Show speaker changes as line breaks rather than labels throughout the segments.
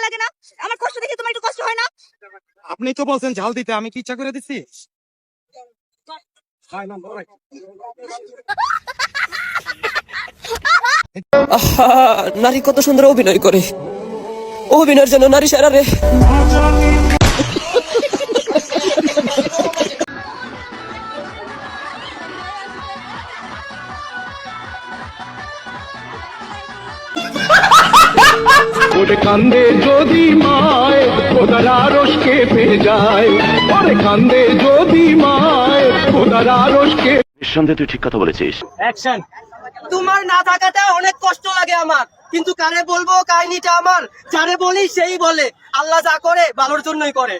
লাগে না? আমার কষ্ট দেখে তোমার একটু কষ্ট হয় না?
আপনি তো বলছেন ঝাল দিতে, আমি কি ইচ্ছা করে দিচ্ছি?
আহা, নারী কত সুন্দর অভিনয় করে, অভিনয়ের জন্য নারী সেরা রে।
ওরে কান্দে যদি মায় খোদার আরশকে পেয়ে যায়, ওরে কান্দে যদি মায় খোদার আরশকে।
নিঃসন্দেহে তুই ঠিক কথা বলেছিস।
তোমার না থাকাতে অনেক কষ্ট লাগে আমার, কিন্তু কারে বলবো কাহিনীটা আমার, যারে বলি সেই বলে আল্লাহ যা করে ভালোর জন্যই করে।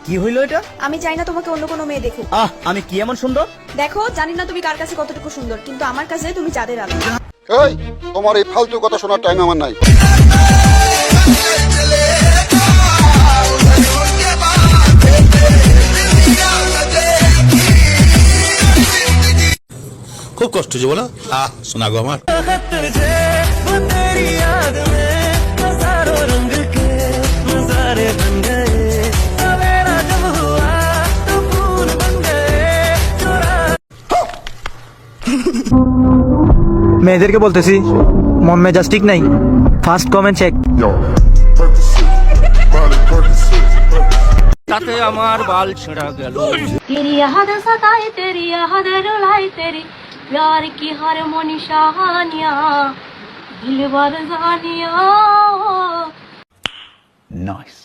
কি হইলো এটা?
আমি চাই না তোমাকে অন্য কোনো মেয়ে দেখুক।
আমি কি এমন সুন্দর?
দেখো, জানি না তুমি কার কাছে কতটুকু সুন্দর, কিন্তু আমার কাছে তুমি চাঁদের আলো।
এই, তোমার এই ফালতু কথা শোনার টাইম আমার নাই।
খুব কষ্ট যে বলো, শোনা গো আমার।
মেয়েদেরকে বলতেছি, মন মেজাজ ঠিক নাই, ফার্স্ট কমেন্ট চেক।
তাতে আমার বাল ছেঁড়া গেল।
तेरी याद सताए तेरी याद रुलाए तेरी प्यार की हर निशानियाँ दिल भर जानिया।
নাইস।